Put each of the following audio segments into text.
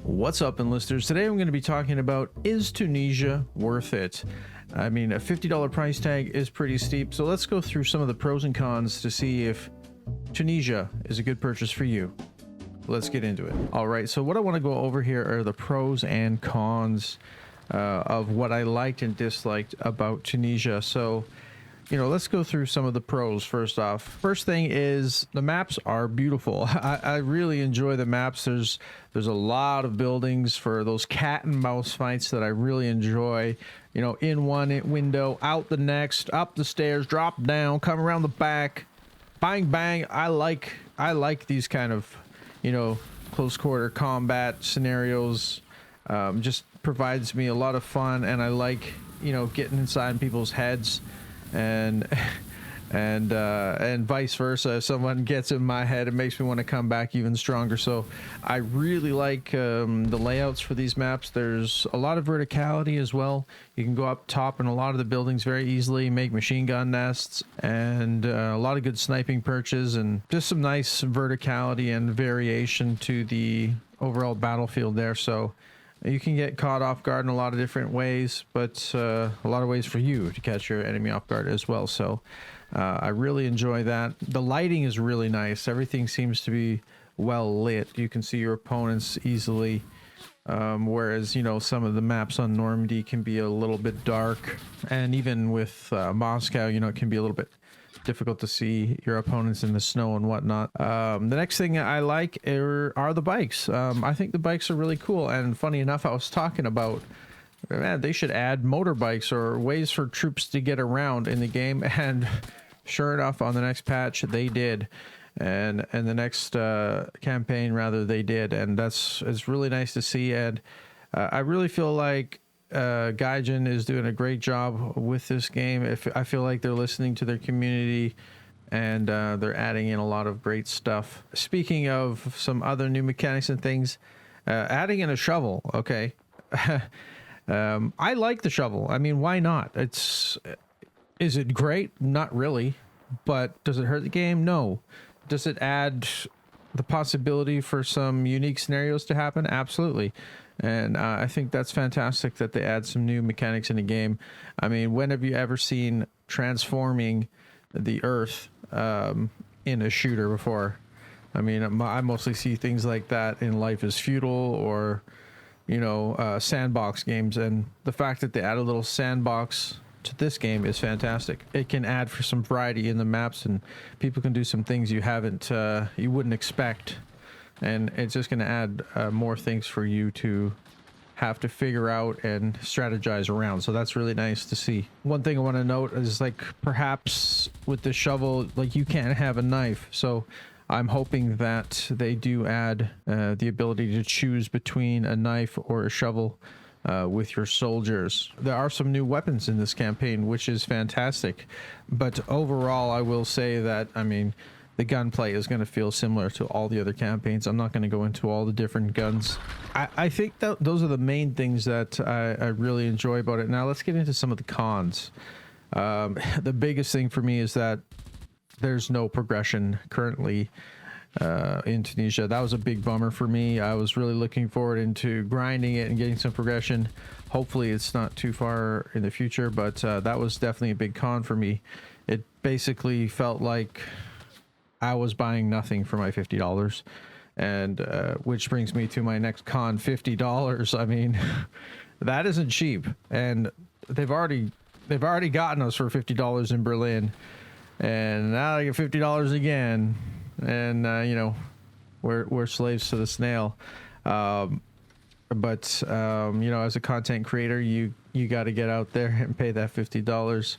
What's up, Enlisters? Today I'm going to be talking about, is Tunisia worth it? I mean, a $50 price tag is pretty steep, so let's go through some of the pros and cons to see if Tunisia is a good purchase for you. Let's get into it. All right, so what I want to go over here are the pros and cons of what I liked and disliked about Tunisia. So, you know, let's go through some of the pros first off. First thing is the maps are beautiful. I really enjoy the maps. There's a lot of buildings for those cat and mouse fights that I really enjoy. You know, in one window, out the next, up the stairs, drop down, come around the back, bang bang. I like these kind of, you know, close quarter combat scenarios. Just provides me a lot of fun, and I like, you know, getting inside people's heads. And vice versa. If someone gets in my head, it makes me want to come back even stronger. So I really like the layouts for these maps. There's a lot of verticality as well. You can go up top in a lot of the buildings very easily, make machine gun nests, and a lot of good sniping perches, and just some nice verticality and variation to the overall battlefield there. So you can get caught off guard in a lot of different ways, but a lot of ways for you to catch your enemy off guard as well. So I really enjoy that. The lighting is really nice. Everything seems to be well lit. You can see your opponents easily, whereas, you know, some of the maps on Normandy can be a little bit dark, and even with Moscow, you know, it can be a little bit difficult to see your opponents in the snow and whatnot. The next thing I like are the bikes. I think the bikes are really cool, and funny enough, I was talking about, man, they should add motorbikes or ways for troops to get around in the game, and sure enough, on the next patch they did, and the next campaign rather, they did, and it's really nice to see. And I really feel like Gaijin is doing a great job with this game. I feel like they're listening to their community, and they're adding in a lot of great stuff. Speaking of some other new mechanics and things, adding in a shovel. Okay. I like the shovel. I mean, why not? Is it great? Not really. But does it hurt the game? No. Does it add the possibility for some unique scenarios to happen? Absolutely. And I think that's fantastic that they add some new mechanics in the game. I mean, when have you ever seen transforming the earth in a shooter before? I mean, I mostly see things like that in Life is Feudal or, you know, sandbox games. And the fact that they add a little sandbox to this game is fantastic. It can add for some variety in the maps, and people can do some things you wouldn't expect. And it's just going to add more things for you to have to figure out and strategize around. So that's really nice to see. One thing I want to note is, like, perhaps with the shovel, like, you can't have a knife. So I'm hoping that they do add the ability to choose between a knife or a shovel with your soldiers. There are some new weapons in this campaign, which is fantastic. But overall, I will say that, I mean, the gunplay is going to feel similar to all the other campaigns. I'm not going to go into all the different guns. I think that those are the main things that I really enjoy about it. Now let's get into some of the cons. The biggest thing for me is that there's no progression currently in Tunisia. That was a big bummer for me. I was really looking forward into grinding it and getting some progression. Hopefully it's not too far in the future, but that was definitely a big con for me. It basically felt like I was buying nothing for my $50, and which brings me to my next con. $50. I mean, that isn't cheap, and they've already gotten us for $50 in Berlin, and now they get $50 again, and you know, we're slaves to the snail. But you know, as a content creator, you got to get out there and pay that $50.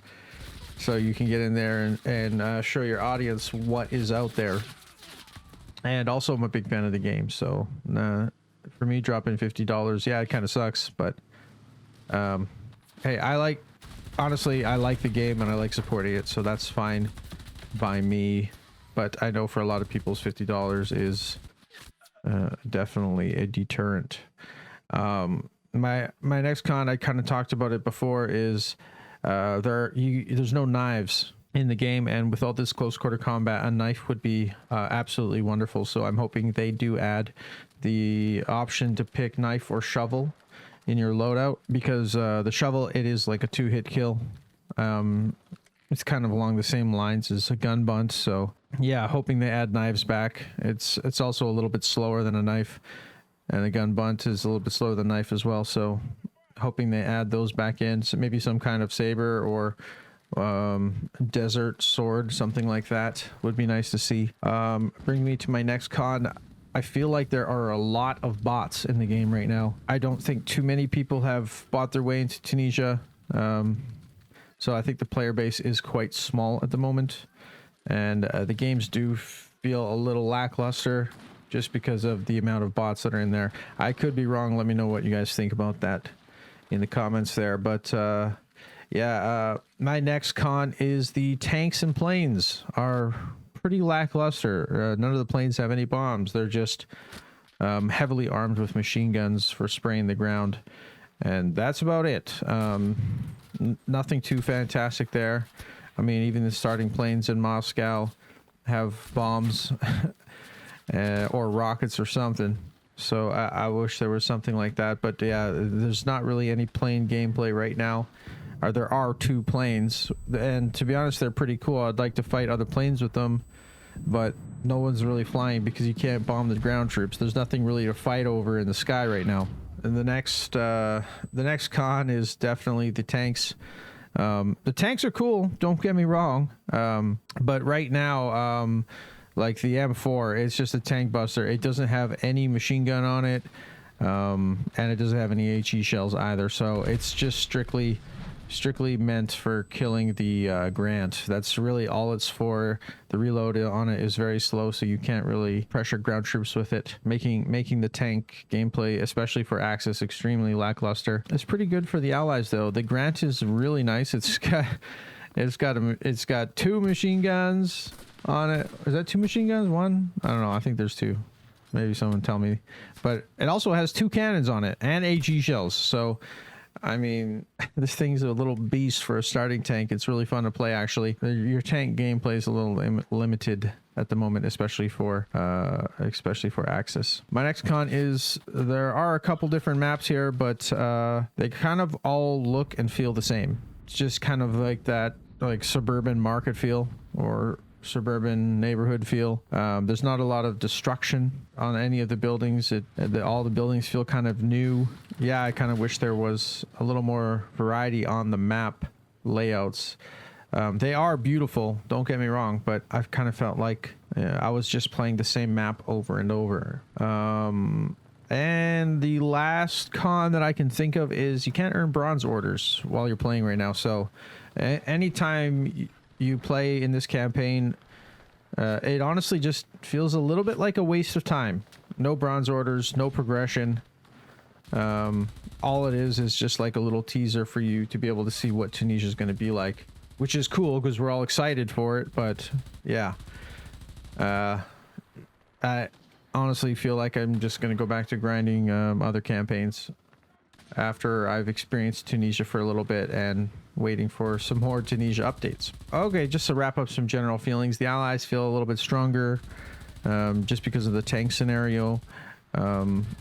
So you can get in there and show your audience what is out there. And also, I'm a big fan of the game. So for me, dropping $50, yeah, it kind of sucks. But hey, honestly, I like the game and I like supporting it. So that's fine by me. But I know for a lot of people's $50 is definitely a deterrent. My next con, I kind of talked about it before, is there's no knives. in the game, and with all this close quarter combat, a knife would be absolutely wonderful. So I'm hoping they do add the option to pick knife or shovel in your loadout, because the shovel, it is like a 2-hit kill. It's kind of along the same lines as a gun bunt, so yeah, hoping they add knives back. It's also a little bit slower than a knife, and a gun bunt is a little bit slower than a knife as well, so hoping they add those back in. So maybe some kind of saber or desert sword, something like that would be nice to see. Bring me to my next con. I feel like there are a lot of bots in the game right now. I don't think too many people have bought their way into Tunisia. So I think the player base is quite small at the moment, and the games do feel a little lackluster just because of the amount of bots that are in there. I could be wrong. Let me know what you guys think about that in the comments there. But yeah, my next con is the tanks and planes are pretty lackluster. None of the planes have any bombs. They're just heavily armed with machine guns for spraying the ground, and that's about it. Nothing too fantastic there. I mean, even the starting planes in Moscow have bombs or rockets or something. So I wish there was something like that. But yeah, there's not really any plane gameplay right now. Or there are 2 planes, and to be honest, they're pretty cool. I'd like to fight other planes with them, but no one's really flying because you can't bomb the ground troops. There's nothing really to fight over in the sky right now. And the next con is definitely the tanks. The tanks are cool, don't get me wrong, but right now, like the M4, it's just a tank buster. It doesn't have any machine gun on it, and it doesn't have any HE shells either, so it's just strictly meant for killing the Grant. That's really all it's for. The reload on it is very slow, so you can't really pressure ground troops with it, making the tank gameplay, especially for Axis, extremely lackluster. It's pretty good for the Allies though. The Grant is really nice. It's got 2 machine guns on it. Is that 2 machine guns? 1? I don't know. I think there's 2. Maybe someone tell me. But it also has 2 cannons on it and HE shells. So I mean, this thing's a little beast for a starting tank. It's really fun to play, actually. Your tank gameplay is a little limited at the moment, especially for Axis. My next con is there are a couple different maps here, but they kind of all look and feel the same. It's just kind of like that, like suburban market feel or suburban neighborhood feel. There's not a lot of destruction on any of the buildings. All the buildings feel kind of new. Yeah, I kind of wish there was a little more variety on the map layouts. They are beautiful, don't get me wrong, but I've kind of felt like I was just playing the same map over and over. And the last con that I can think of is you can't earn bronze orders while you're playing right now. So anytime you play in this campaign, it honestly just feels a little bit like a waste of time. No bronze orders, no progression. All it is just like a little teaser for you to be able to see what Tunisia is going to be like, which is cool because we're all excited for it. But yeah, I honestly feel like I'm just going to go back to grinding other campaigns after I've experienced Tunisia for a little bit and waiting for some more Tunisia updates. Okay, just to wrap up some general feelings, the Allies feel a little bit stronger just because of the tank scenario.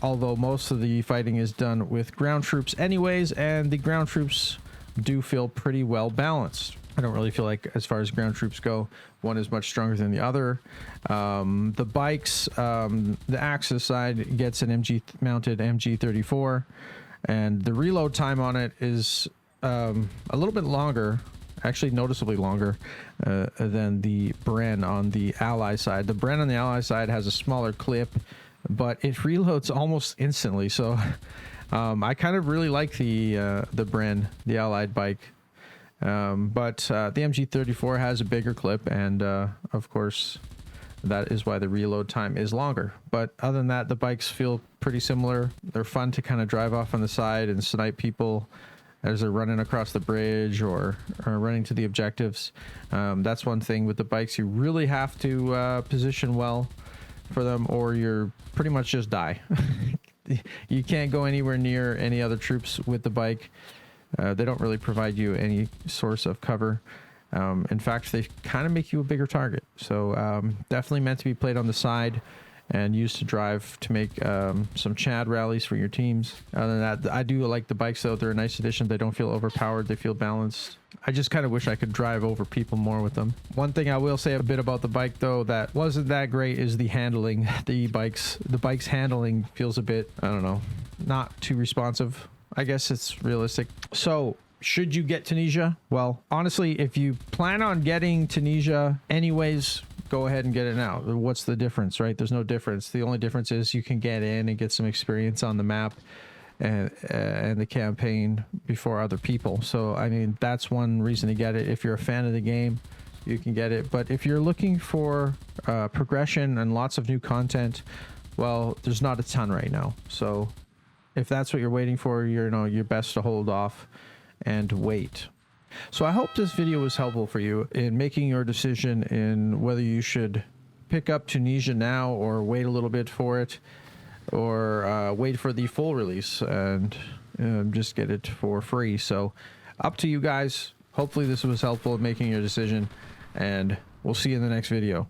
Although most of the fighting is done with ground troops anyways, and the ground troops do feel pretty well balanced. I don't really feel like, as far as ground troops go, one is much stronger than the other. The bikes, the Axis side gets an mounted MG34, and the reload time on it is a little bit longer, actually noticeably longer than the Bren on the Ally side. The Bren on the Ally side has a smaller clip, but it reloads almost instantly. So I kind of really like the Bren, the Allied bike. But the MG34 has a bigger clip, and of course that is why the reload time is longer. But other than that, the bikes feel pretty similar. They're fun to kind of drive off on the side and snipe people as they're running across the bridge or running to the objectives. That's one thing with the bikes. You really have to position well for them, or you're pretty much just die. You can't go anywhere near any other troops with the bike. They don't really provide you any source of cover. In fact, they kind of make you a bigger target. So definitely meant to be played on the side and used to drive to make some Chad rallies for your teams. Other than that, I do like the bikes though. They're a nice addition. They don't feel overpowered. They feel balanced. I just kind of wish I could drive over people more with them. One thing I will say a bit about the bike though that wasn't that great is the handling. The bike's handling feels a bit, I don't know, not too responsive. I guess it's realistic. So should you get Tunisia? Well, honestly, if you plan on getting Tunisia anyways, go ahead and get it now. What's the difference, right? There's no difference. The only difference is you can get in and get some experience on the map and the campaign before other people. So, I mean, that's one reason to get it. If you're a fan of the game, you can get it. But if you're looking for progression and lots of new content, well, there's not a ton right now. So if that's what you're waiting for, you're best to hold off and wait. So I hope this video was helpful for you in making your decision in whether you should pick up Tunisia now or wait a little bit for it, or wait for the full release and just get it for free. So up to you guys. Hopefully this was helpful in making your decision, and we'll see you in the next video.